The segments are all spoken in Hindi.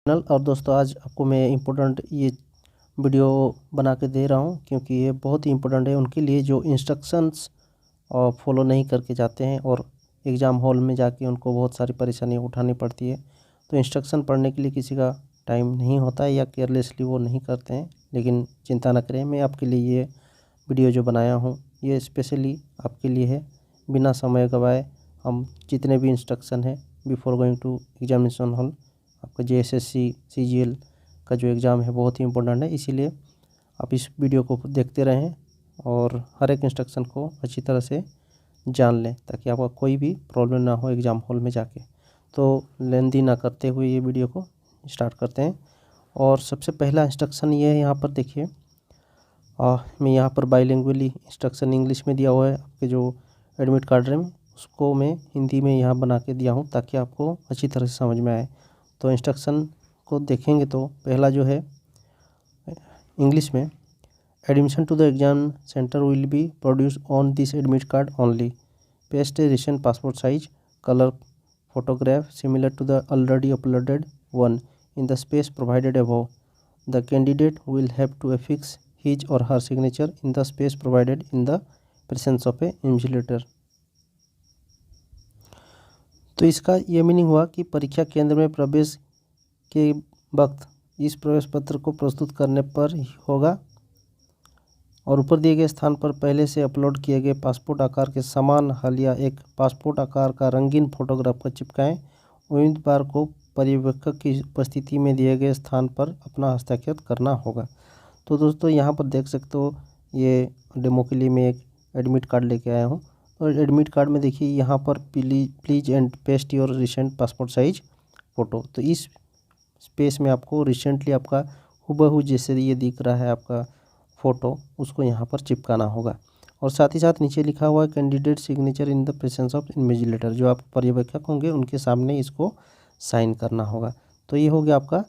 और दोस्तों आज आपको मैं इम्पोर्टेंट ये वीडियो बना के दे रहा हूँ क्योंकि ये बहुत ही इम्पोर्टेंट है उनके लिए जो इंस्ट्रक्शंस फॉलो नहीं करके जाते हैं और एग्ज़ाम हॉल में जाके उनको बहुत सारी परेशानियाँ उठानी पड़ती है। तो इंस्ट्रक्शन पढ़ने के लिए किसी का टाइम नहीं होता है या केयरलेसली वो नहीं करते हैं, लेकिन चिंता न करें, मैं आपके लिए ये वीडियो जो बनाया हूँ ये स्पेशली आपके लिए है। बिना समय गवाए हम जितने भी इंस्ट्रक्शन है before going to examination hall, आपका JSSC CGL का जो एग्ज़ाम है बहुत ही इम्पोर्टेंट है, इसीलिए आप इस वीडियो को देखते रहें और हर एक इंस्ट्रक्शन को अच्छी तरह से जान लें ताकि आपका कोई भी प्रॉब्लम ना हो एग्ज़ाम हॉल में जाके। तो लेंदी ना करते हुए ये वीडियो को स्टार्ट करते हैं। और सबसे पहला इंस्ट्रक्शन ये है, यहाँ पर देखिए मैं यहाँ पर बाइलिंगुअली इंस्ट्रक्शन इंग्लिश में दिया हुआ है। आपके जो एडमिट कार्ड है उसको मैं हिंदी में यहाँ बना के दिया हूँ ताकि आपको अच्छी तरह से समझ में आए। तो इंस्ट्रक्शन को देखेंगे तो पहला जो है इंग्लिश में, admission to the exam centre will be produce on this admit card only. Paste a recent passport size colour photograph similar to the already uploaded one in the space provided above. The candidate will have to affix his or her signature in the space provided in the presence of a invigilator. तो इसका ये मीनिंग हुआ कि परीक्षा केंद्र में प्रवेश के वक्त इस प्रवेश पत्र को प्रस्तुत करने पर ही होगा और ऊपर दिए गए स्थान पर पहले से अपलोड किए गए पासपोर्ट आकार के समान हालिया एक पासपोर्ट आकार का रंगीन फोटोग्राफ को चिपकाएं। उम्मीदवार को पर्यवेक्षक की उपस्थिति में दिए गए स्थान पर अपना हस्ताक्षर करना होगा। तो दोस्तों यहाँ पर देख सकते हो, ये डेमो के लिए मैं एक एडमिट कार्ड लेके आया हूँ और एडमिट कार्ड में देखिए यहाँ पर please and paste your recent passport size photo. तो इस स्पेस में आपको रिसेंटली आपका हुबहू जैसे ये दिख रहा है आपका फ़ोटो, उसको यहाँ पर चिपकाना होगा। और साथ ही साथ नीचे लिखा हुआ है candidate signature in the presence of invigilator, जो आप पर्यवेक्षक होंगे उनके सामने इसको साइन करना होगा। तो ये हो गया आपका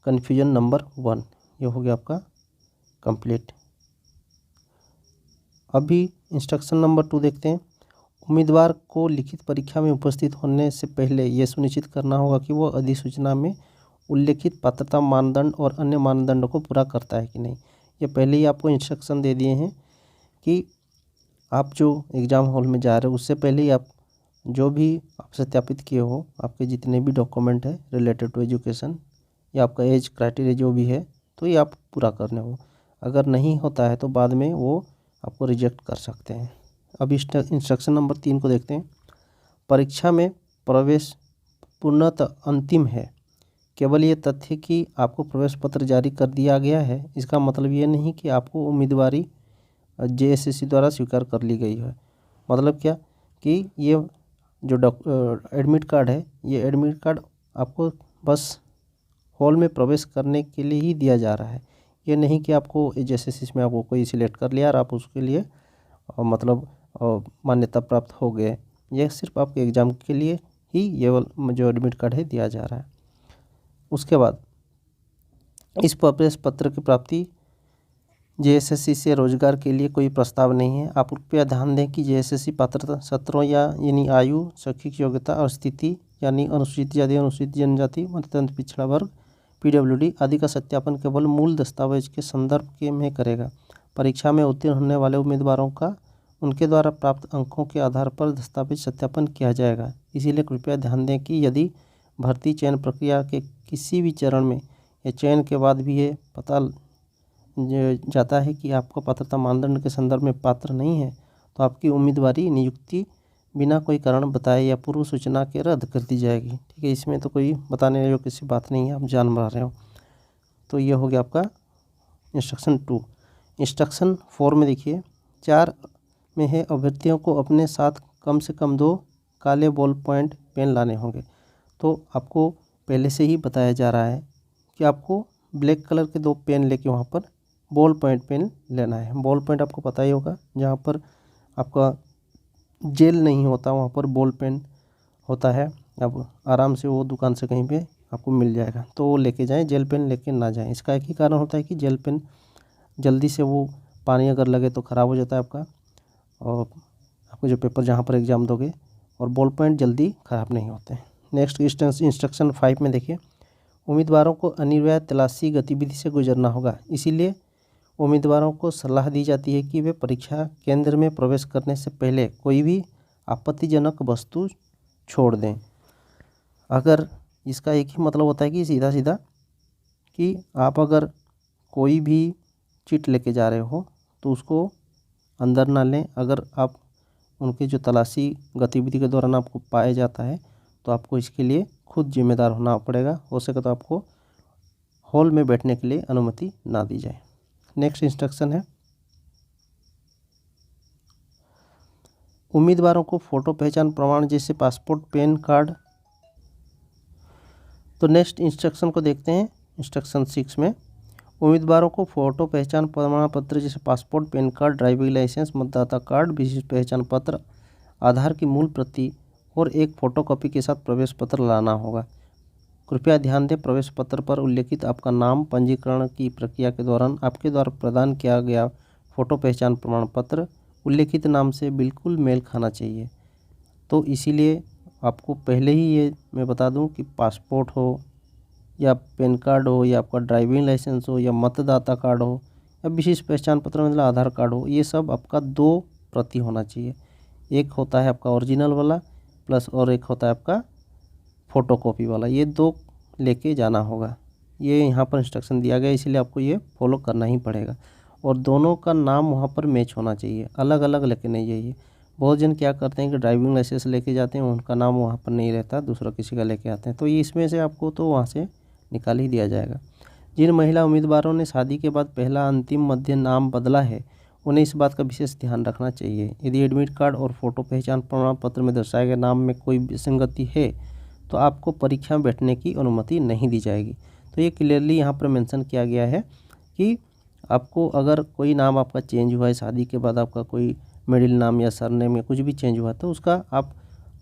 कन्फ्यूजन नंबर 1, ये हो गया आपका कंप्लीट। अभी इंस्ट्रक्शन नंबर 2 देखते हैं। उम्मीदवार को लिखित परीक्षा में उपस्थित होने से पहले यह सुनिश्चित करना होगा कि वो अधिसूचना में उल्लेखित पात्रता मानदंड और अन्य मानदंडों को पूरा करता है कि नहीं। ये पहले ही आपको इंस्ट्रक्शन दे दिए हैं कि आप जो एग्ज़ाम हॉल में जा रहे हो उससे पहले ही आप जो भी आप सत्यापित किए हो, आपके जितने भी डॉक्यूमेंट है रिलेटेड टू एजुकेशन या आपका एज क्राइटेरिया जो भी है, तो ये आप पूरा करने हो। अगर नहीं होता है तो बाद में वो आपको रिजेक्ट कर सकते हैं। अब इंस्ट्रक्शन नंबर 3 को देखते हैं। परीक्षा में प्रवेश पूर्णतः अंतिम है। केवल ये तथ्य कि आपको प्रवेश पत्र जारी कर दिया गया है इसका मतलब ये नहीं कि आपको उम्मीदवारी JSSC द्वारा स्वीकार कर ली गई है। मतलब क्या कि ये जो एडमिट कार्ड है, ये एडमिट कार्ड आपको बस हॉल में प्रवेश करने के लिए ही दिया जा रहा है। ये नहीं कि आपको JSSC में आपको कोई सिलेक्ट कर लिया और आप उसके लिए मतलब मान्यता प्राप्त हो गए। यह सिर्फ आपके एग्ज़ाम के लिए ही ये जो एडमिट कार्ड है दिया जा रहा है। उसके बाद इस प्रवेश पत्र की प्राप्ति JSSC से रोजगार के लिए कोई प्रस्ताव नहीं है। आप कृपया ध्यान दें कि JSSC पात्रता सत्रों यानी आयु, शैक्षिक योग्यता और स्थिति यानी अनुसूचित जाति, अनुसूचित जनजाति, मतदान पिछड़ा वर्ग, PWD आदि का सत्यापन केवल मूल दस्तावेज के संदर्भ के में करेगा। परीक्षा में उत्तीर्ण होने वाले उम्मीदवारों का उनके द्वारा प्राप्त अंकों के आधार पर दस्तावेज सत्यापन किया जाएगा। इसीलिए कृपया ध्यान दें कि यदि भर्ती चयन प्रक्रिया के किसी भी चरण में या चयन के बाद भी ये पता जाता है कि आपका पात्रता मानदंड के संदर्भ में पात्र नहीं है, तो आपकी उम्मीदवारी नियुक्ति बिना कोई कारण बताए या पूर्व सूचना के रद्द कर दी जाएगी। ठीक है, इसमें तो कोई बताने जो किसी बात नहीं है, आप जान पा रहे हो। तो ये हो गया आपका इंस्ट्रक्शन 2। इंस्ट्रक्शन 4 में देखिए 4 में है, अभ्यर्थियों को अपने साथ कम से कम 2 काले बॉल पॉइंट पेन लाने होंगे। तो आपको पहले से ही बताया जा रहा है कि आपको ब्लैक कलर के 2 पेन लेके वहाँ पर बॉल पॉइंट पेन लेना है। बॉल पॉइंट आपको पता ही होगा, जहाँ पर आपका जेल नहीं होता वहाँ पर बॉल पेन होता है। अब आराम से वो दुकान से कहीं पे आपको मिल जाएगा, तो वो लेके जाएं, जेल पेन लेके ना जाएं। इसका एक ही कारण होता है कि जेल पेन जल्दी से वो पानी अगर लगे तो ख़राब हो जाता है आपका, और आपको जो पेपर जहाँ पर एग्ज़ाम दोगे, और बॉल पॉइंट जल्दी ख़राब नहीं होते हैं। नेक्स्ट इंस्ट्रक्शन 5 में देखिए, उम्मीदवारों को अनिवार्य तलाशी गतिविधि से गुजरना होगा। इसीलिए उम्मीदवारों को सलाह दी जाती है कि वे परीक्षा केंद्र में प्रवेश करने से पहले कोई भी आपत्तिजनक वस्तु छोड़ दें। अगर इसका एक ही मतलब होता है कि सीधा सीधा कि आप अगर कोई भी चिट लेके जा रहे हो तो उसको अंदर ना लें। अगर आप उनके जो तलाशी गतिविधि के दौरान आपको पाया जाता है तो आपको इसके लिए खुद जिम्मेदार होना पड़ेगा। हो सके तो आपको हॉल में बैठने के लिए अनुमति ना दी जाए। नेक्स्ट इंस्ट्रक्शन है, उम्मीदवारों को फोटो पहचान प्रमाण जैसे पासपोर्ट, पैन कार्ड। तो नेक्स्ट इंस्ट्रक्शन को देखते हैं। इंस्ट्रक्शन 6 में उम्मीदवारों को फोटो पहचान प्रमाण पत्र जैसे passport, PAN card, driving licence, मतदाता कार्ड, विशिष्ट पहचान पत्र, आधार की मूल प्रति और एक फोटोकॉपी के साथ प्रवेश पत्र लाना होगा। कृपया ध्यान दें, प्रवेश पत्र पर उल्लेखित आपका नाम पंजीकरण की प्रक्रिया के दौरान आपके द्वारा प्रदान किया गया फोटो पहचान प्रमाण पत्र उल्लेखित नाम से बिल्कुल मेल खाना चाहिए। तो इसीलिए आपको पहले ही ये मैं बता दूं कि पासपोर्ट हो या पैन कार्ड हो या आपका ड्राइविंग लाइसेंस हो या मतदाता कार्ड हो या विशिष्ट पहचान पत्र मतलब आधार कार्ड हो, ये सब आपका 2 प्रति होना चाहिए। एक होता है आपका ओरिजिनल वाला प्लस और एक होता है आपका फ़ोटोकॉपी वाला। ये 2 लेके जाना होगा। ये यहाँ पर इंस्ट्रक्शन दिया गया, इसीलिए आपको ये फॉलो करना ही पड़ेगा। और दोनों का नाम वहाँ पर मैच होना चाहिए, अलग अलग लेके नहीं जाइए। बहुत जन क्या करते हैं कि ड्राइविंग लाइसेंस लेके जाते हैं, उनका नाम वहाँ पर नहीं रहता, दूसरा किसी का लेके आते हैं, तो ये इसमें से आपको तो वहाँ से निकाल ही दिया जाएगा। जिन महिला उम्मीदवारों ने शादी के बाद पहला अंतिम मध्य नाम बदला है उन्हें इस बात का विशेष ध्यान रखना चाहिए। यदि एडमिट कार्ड और फोटो पहचान प्रमाण पत्र में दर्शाए गए नाम में कोई विसंगति है तो आपको परीक्षा में बैठने की अनुमति नहीं दी जाएगी। तो ये क्लियरली यहाँ पर मेंशन किया गया है कि आपको अगर कोई नाम आपका चेंज हुआ है, शादी के बाद आपका कोई मिडिल नाम या सरनेम या कुछ भी चेंज हुआ तो उसका आप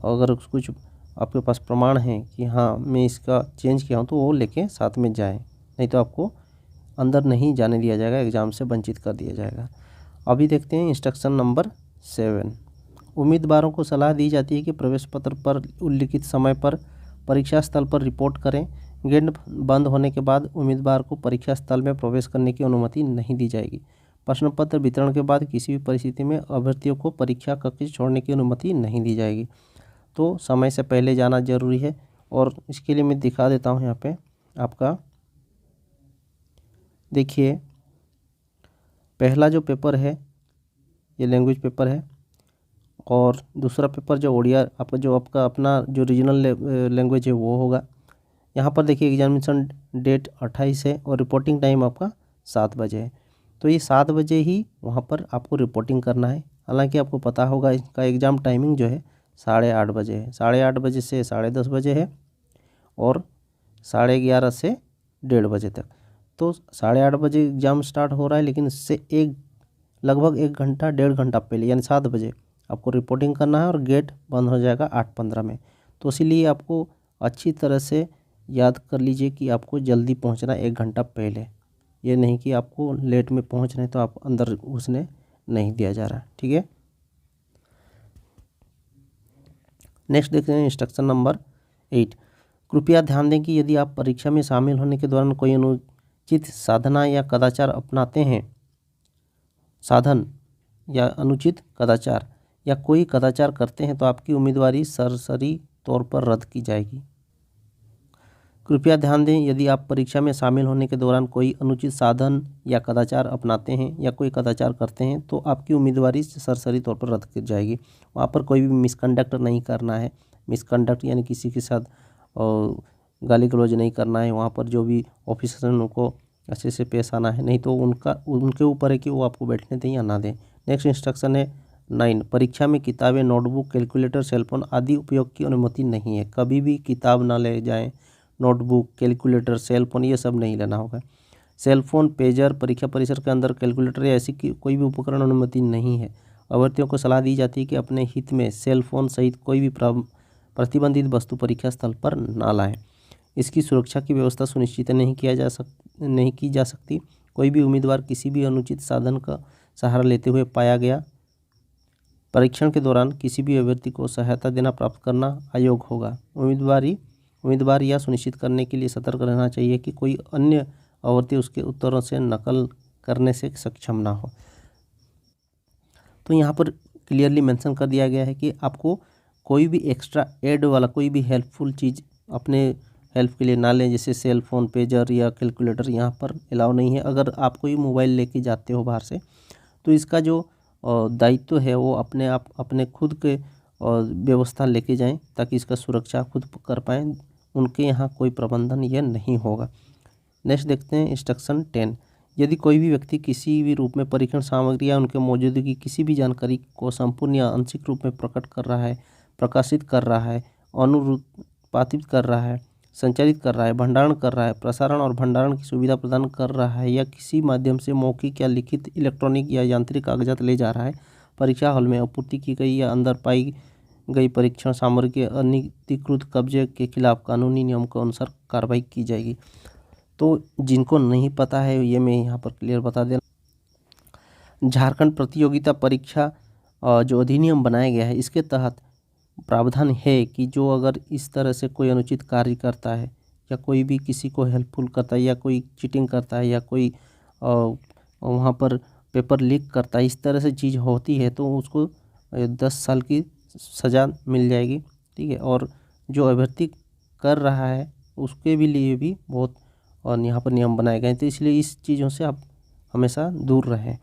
अगर कुछ आपके पास प्रमाण है कि हाँ मैं इसका चेंज किया हूँ तो वो लेके साथ में जाएं, नहीं तो आपको अंदर नहीं जाने दिया जाएगा, एग्ज़ाम से वंचित कर दिया जाएगा। अभी देखते हैं इंस्ट्रक्शन नंबर 7। उम्मीदवारों को सलाह दी जाती है कि प्रवेश पत्र पर उल्लिखित समय पर परीक्षा स्थल पर रिपोर्ट करें। गेट बंद होने के बाद उम्मीदवार को परीक्षा स्थल में प्रवेश करने की अनुमति नहीं दी जाएगी। प्रश्न पत्र वितरण के बाद किसी भी परिस्थिति में अभ्यर्थियों को परीक्षा कक्ष छोड़ने की अनुमति नहीं दी जाएगी। तो समय से पहले जाना जरूरी है। और इसके लिए मैं दिखा देता हूँ यहाँ पे आपका देखिए, पहला जो पेपर है ये लैंग्वेज पेपर है और दूसरा पेपर जो ओडिया आपका अपना जो रीजनल लैंग्वेज है वो होगा। यहाँ पर देखिए एग्जामिनेशन डेट 28 है और रिपोर्टिंग टाइम आपका 7 बजे है। तो ये 7 बजे ही वहाँ पर आपको रिपोर्टिंग करना है। हालांकि आपको पता होगा इसका एग्ज़ाम टाइमिंग जो है 8:30 बजे है। 8:30 बजे से 10:30 बजे है और 11:30 से 1:30 बजे तक। तो 8:30 बजे एग्ज़ाम स्टार्ट हो रहा है, लेकिन इससे लगभग 1 घंटा 1.5 घंटा पहले यानी 7 बजे आपको रिपोर्टिंग करना है और गेट बंद हो जाएगा 8:15 में। तो इसीलिए आपको अच्छी तरह से याद कर लीजिए कि आपको जल्दी पहुंचना 1 घंटा पहले। ये नहीं कि आपको लेट में पहुंच रहे तो आप अंदर घुसने नहीं दिया जा रहा, ठीक है। नेक्स्ट देखते हैं इंस्ट्रक्शन नंबर 8। कृपया ध्यान दें कि यदि आप परीक्षा में शामिल होने के दौरान कोई अनुचित साधना या कदाचार अपनाते हैं, साधन या अनुचित कदाचार या कोई कदाचार करते हैं तो आपकी उम्मीदवारी सरसरी तौर पर रद्द की जाएगी। कृपया ध्यान दें, यदि आप परीक्षा में शामिल होने के दौरान कोई अनुचित साधन या कदाचार अपनाते हैं या कोई कदाचार करते हैं तो आपकी उम्मीदवारी सरसरी तौर पर रद्द की जाएगी। वहाँ पर कोई भी मिसकंडक्ट नहीं करना है। मिसकंडक्ट यानी किसी के साथ गाली गलौज नहीं करना है। वहाँ पर जो भी ऑफिसर हैं उनको अच्छे से पेश आना है, नहीं तो उनके ऊपर है कि वो आपको बैठने दें या ना दें। नेक्स्ट इंस्ट्रक्शन है 9। परीक्षा में किताबें, नोटबुक, कैलकुलेटर, सेलफोन आदि उपयोग की अनुमति नहीं है। कभी भी किताब ना ले जाएं, नोटबुक, कैलकुलेटर, सेलफोन ये सब नहीं लेना होगा। सेलफोन, पेजर, परीक्षा परिसर के अंदर कैलकुलेटर या ऐसी कोई भी उपकरण अनुमति नहीं है। अभ्यर्थियों को सलाह दी जाती है कि अपने हित में सेलफोन सहित कोई भी प्रतिबंधित वस्तु परीक्षा स्थल पर ना लाएं। इसकी सुरक्षा की व्यवस्था सुनिश्चित नहीं की जा सकती। कोई भी उम्मीदवार किसी भी अनुचित साधन का सहारा लेते हुए पाया गया, परीक्षण के दौरान किसी भी अभ्यर्थी को सहायता देना प्राप्त करना अयोग्य होगा। उम्मीदवारी उम्मीदवार यह सुनिश्चित करने के लिए सतर्क रहना चाहिए कि कोई अन्य आवर्ती उसके उत्तरों से नकल करने से सक्षम ना हो। तो यहाँ पर क्लियरली मेंशन कर दिया गया है कि आपको कोई भी एक्स्ट्रा ऐड वाला कोई भी हेल्पफुल चीज़ अपने हेल्प के लिए ना लें, जैसे सेल फोन, पेजर या कैलकुलेटर यहाँ पर अलाउ नहीं है। अगर आप कोई मोबाइल लेके जाते हो बाहर से तो इसका जो दायित्व है वो अपने आप अपने खुद के व्यवस्था लेके जाएं ताकि इसका सुरक्षा खुद कर पाएँ। उनके यहाँ कोई प्रबंधन यह नहीं होगा। नेक्स्ट देखते हैं इंस्ट्रक्शन 10। यदि कोई भी व्यक्ति किसी भी रूप में परीक्षण सामग्री या उनके मौजूदगी किसी भी जानकारी को संपूर्ण या आंशिक रूप में प्रकट कर रहा है, प्रकाशित कर रहा है, अनुत्पादित कर रहा है, संचारित कर रहा है, भंडारण कर रहा है, प्रसारण और भंडारण की सुविधा प्रदान कर रहा है या किसी माध्यम से मौखिक या लिखित, इलेक्ट्रॉनिक या यांत्रिक कागजात ले जा रहा है, परीक्षा हॉल में आपूर्ति की गई या अंदर पाई गई परीक्षण सामग्री के अनधिकृत कब्जे के खिलाफ कानूनी नियम के अनुसार कार्रवाई की जाएगी। तो जिनको नहीं पता है ये मैं यहाँ पर क्लियर बता देना। झारखंड प्रतियोगिता परीक्षा जो अधिनियम बनाया गया है इसके तहत प्रावधान है कि जो अगर इस तरह से कोई अनुचित कार्य करता है या कोई भी किसी को हेल्पफुल करता है या कोई चीटिंग करता है या कोई वहाँ पर पेपर लीक करता है, इस तरह से चीज़ होती है तो उसको 10 साल की सज़ा मिल जाएगी। ठीक है, और जो अभ्यर्थी कर रहा है उसके भी लिए भी बहुत और यहाँ पर नियम बनाए गए हैं, तो इसलिए इस चीज़ों से आप हमेशा दूर रहें।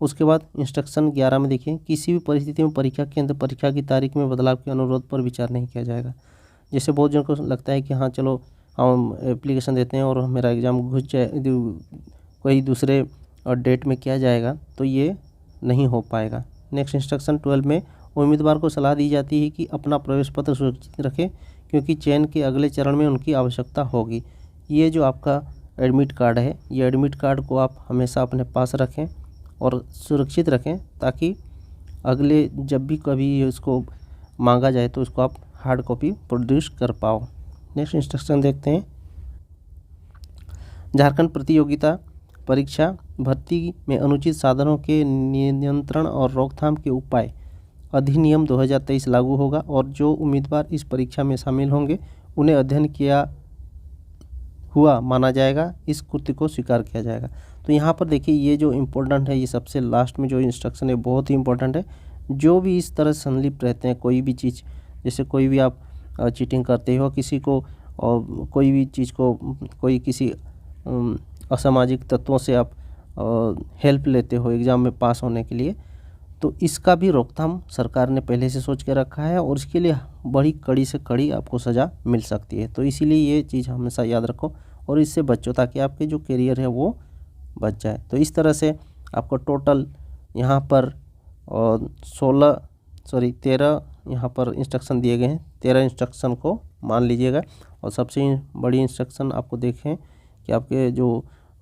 उसके बाद इंस्ट्रक्शन 11 में देखिए, किसी भी परिस्थिति में परीक्षा केंद्र, परीक्षा की तारीख में बदलाव के अनुरोध पर विचार नहीं किया जाएगा। जैसे बहुत जनों को लगता है कि हाँ चलो हम एप्लीकेशन देते हैं और मेरा एग्ज़ाम घुस जाए, कोई दूसरे डेट में किया जाएगा, तो ये नहीं हो पाएगा। नेक्स्ट इंस्ट्रक्शन 12 में उम्मीदवार को सलाह दी जाती है कि अपना प्रवेश पत्र सुरक्षित रखें क्योंकि चयन के अगले चरण में उनकी आवश्यकता होगी। ये जो आपका एडमिट कार्ड है, ये एडमिट कार्ड को आप हमेशा अपने पास रखें और सुरक्षित रखें ताकि अगले जब भी कभी इसको मांगा जाए तो उसको आप हार्ड कॉपी प्रोड्यूस कर पाओ। नेक्स्ट इंस्ट्रक्शन देखते हैं। झारखंड प्रतियोगिता परीक्षा भर्ती में अनुचित साधनों के नियंत्रण और रोकथाम के उपाय अधिनियम 2023 लागू होगा और जो उम्मीदवार इस परीक्षा में शामिल होंगे उन्हें अध्ययन किया हुआ माना जाएगा, इस कृत्य को स्वीकार किया जाएगा। तो यहाँ पर देखिए ये जो इम्पोर्टेंट है, ये सबसे लास्ट में जो इंस्ट्रक्शन है बहुत ही इम्पोर्टेंट है। जो भी इस तरह संलिप्त रहते हैं कोई भी चीज़, जैसे कोई भी आप चीटिंग करते हो किसी को और कोई भी चीज़ को कोई किसी असामाजिक तत्वों से आप हेल्प लेते हो एग्ज़ाम में पास होने के लिए, तो इसका भी रोकथाम सरकार ने पहले से सोच के रखा है और इसके लिए बड़ी कड़ी से कड़ी आपको सज़ा मिल सकती है। तो इसीलिए ये चीज़ हमेशा याद रखो और इससे बचो ताकि आपके जो करियर है वो बच जाए। तो इस तरह से आपको टोटल यहाँ पर 13 यहाँ पर इंस्ट्रक्शन दिए गए हैं। 13 इंस्ट्रक्शन को मान लीजिएगा और सबसे बड़ी इंस्ट्रक्शन आपको देखें कि आपके जो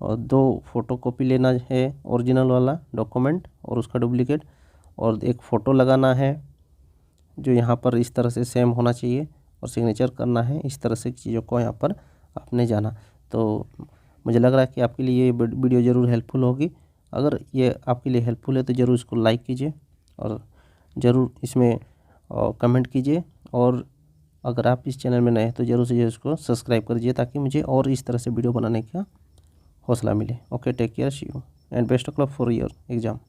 2 फोटोकॉपी लेना है ओरिजिनल वाला डॉक्यूमेंट और उसका डुप्लीकेट, और एक फ़ोटो लगाना है जो यहाँ पर इस तरह से सेम होना चाहिए और सिग्नेचर करना है। इस तरह से चीज़ों को यहाँ पर आपने जाना। तो मुझे लग रहा है कि आपके लिए ये वीडियो ज़रूर हेल्पफुल होगी। अगर ये आपके लिए हेल्पफुल है तो ज़रूर इसको लाइक कीजिए और ज़रूर इसमें कमेंट कीजिए, और अगर आप इस चैनल में नए हैं तो ज़रूर से इसको सब्सक्राइब करिए ताकि मुझे और इस तरह से वीडियो बनाने का हौसला मिले। Okay, take care, see you and best of luck for your exam.